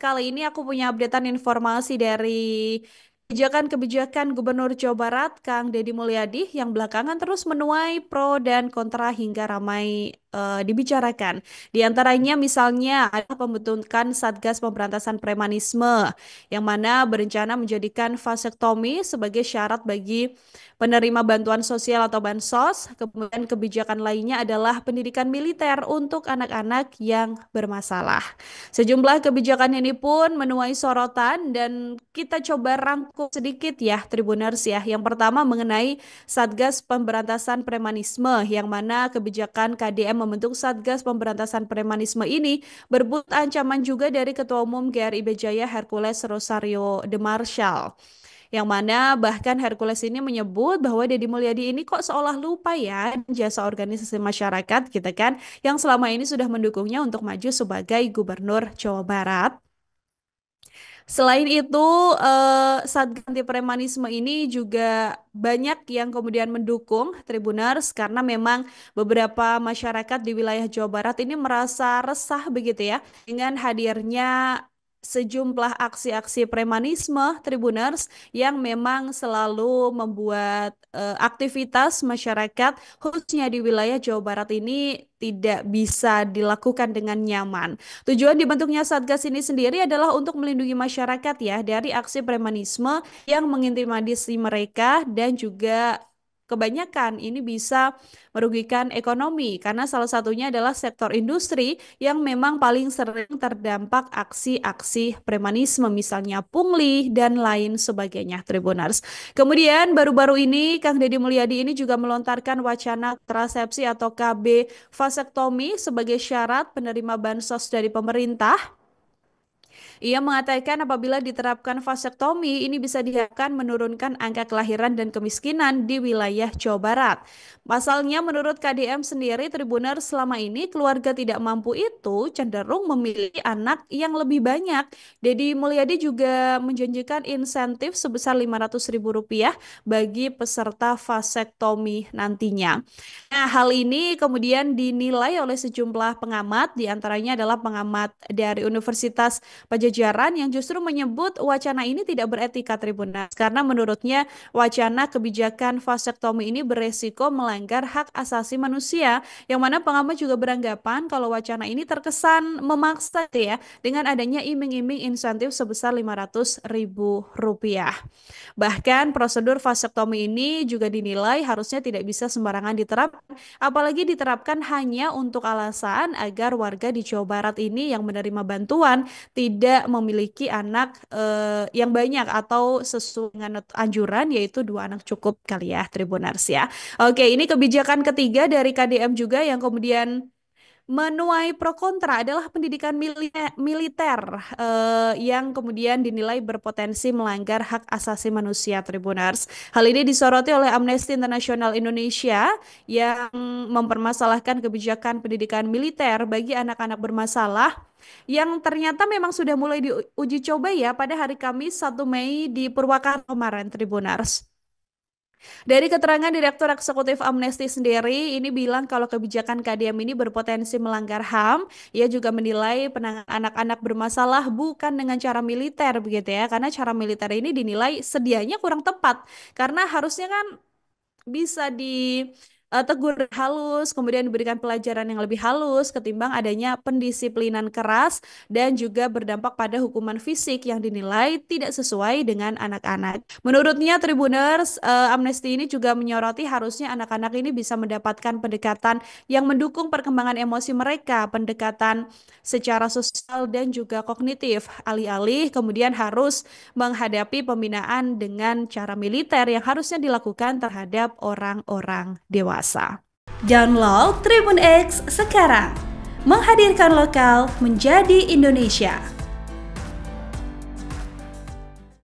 Kali ini aku punya updatean informasi dari kebijakan-kebijakan Gubernur Jawa Barat, Kang Deddy Mulyadi, yang belakangan terus menuai pro dan kontra hingga ramai dibicarakan. Di antaranya misalnya ada pembentukan Satgas Pemberantasan Premanisme, yang mana berencana menjadikan vasektomi sebagai syarat bagi penerima bantuan sosial atau bansos. Kemudian kebijakan lainnya adalah pendidikan militer untuk anak-anak yang bermasalah. Sejumlah kebijakan ini pun menuai sorotan dan kita coba rangkum sedikit ya Tribuners ya. Yang pertama mengenai Satgas Pemberantasan Premanisme, yang mana kebijakan KDM membentuk Satgas Pemberantasan Premanisme ini berbut ancaman juga dari Ketua Umum GRIB Jaya Hercules Rosario de Marshall. Yang mana bahkan Hercules ini menyebut bahwa Deddy Mulyadi ini kok seolah lupa ya jasa organisasi masyarakat gitu kan, yang selama ini sudah mendukungnya untuk maju sebagai Gubernur Jawa Barat. Selain itu, Satgas Anti Premanisme ini juga banyak yang kemudian mendukung Tribuners karena memang beberapa masyarakat di wilayah Jawa Barat ini merasa resah begitu ya dengan hadirnya sejumlah aksi-aksi premanisme Tribuners yang memang selalu membuat aktivitas masyarakat khususnya di wilayah Jawa Barat ini tidak bisa dilakukan dengan nyaman. Tujuan dibentuknya Satgas ini sendiri adalah untuk melindungi masyarakat ya dari aksi premanisme yang mengintimidasi mereka, dan juga kebanyakan ini bisa merugikan ekonomi karena salah satunya adalah sektor industri yang memang paling sering terdampak aksi-aksi premanisme, misalnya pungli dan lain sebagainya Tribuners. Kemudian baru-baru ini Kang Deddy Mulyadi ini juga melontarkan wacana kontrasepsi atau KB vasektomi sebagai syarat penerima bansos dari pemerintah. Ia mengatakan apabila diterapkan vasektomi, ini bisa diharapkan menurunkan angka kelahiran dan kemiskinan di wilayah Jawa Barat. Pasalnya, menurut KDM sendiri, Tribuner selama ini keluarga tidak mampu itu cenderung memilih anak yang lebih banyak. Deddy Mulyadi juga menjanjikan insentif sebesar Rp500.000 bagi peserta vasektomi nantinya. Nah, hal ini kemudian dinilai oleh sejumlah pengamat, diantaranya adalah pengamat dari Universitas Pajajaran yang justru menyebut wacana ini tidak beretika Tribunas karena menurutnya wacana kebijakan vasektomi ini beresiko melanggar hak asasi manusia, yang mana pengamat juga beranggapan kalau wacana ini terkesan memaksa ya dengan adanya iming-iming insentif sebesar Rp500.000. Bahkan prosedur vasektomi ini juga dinilai harusnya tidak bisa sembarangan diterapkan, apalagi diterapkan hanya untuk alasan agar warga di Jawa Barat ini yang menerima bantuan tidak memiliki anak yang banyak atau sesuai dengan anjuran yaitu 2 anak cukup kali ya Tribunars ya. Oke, ini kebijakan ketiga dari KDM juga yang kemudian menuai pro kontra adalah pendidikan militer yang kemudian dinilai berpotensi melanggar hak asasi manusia Tribunars. Hal ini disoroti oleh Amnesty International Indonesia yang mempermasalahkan kebijakan pendidikan militer bagi anak-anak bermasalah yang ternyata memang sudah mulai diuji coba ya pada hari Kamis 1 Mei di Purwakarta kemarin Tribunars. Dari keterangan Direktur Eksekutif Amnesty sendiri, ini bilang kalau kebijakan KDM ini berpotensi melanggar HAM. Ia juga menilai penanganan anak-anak bermasalah bukan dengan cara militer begitu ya, karena cara militer ini dinilai sedianya kurang tepat. Karena harusnya kan bisa ditegur halus, kemudian diberikan pelajaran yang lebih halus ketimbang adanya pendisiplinan keras dan juga berdampak pada hukuman fisik yang dinilai tidak sesuai dengan anak-anak. Menurutnya Tribuners, Amnesty ini juga menyoroti harusnya anak-anak ini bisa mendapatkan pendekatan yang mendukung perkembangan emosi mereka, pendekatan secara sosial dan juga kognitif, alih-alih kemudian harus menghadapi pembinaan dengan cara militer yang harusnya dilakukan terhadap orang-orang dewasa. Download Tribun X sekarang, menghadirkan lokal menjadi Indonesia.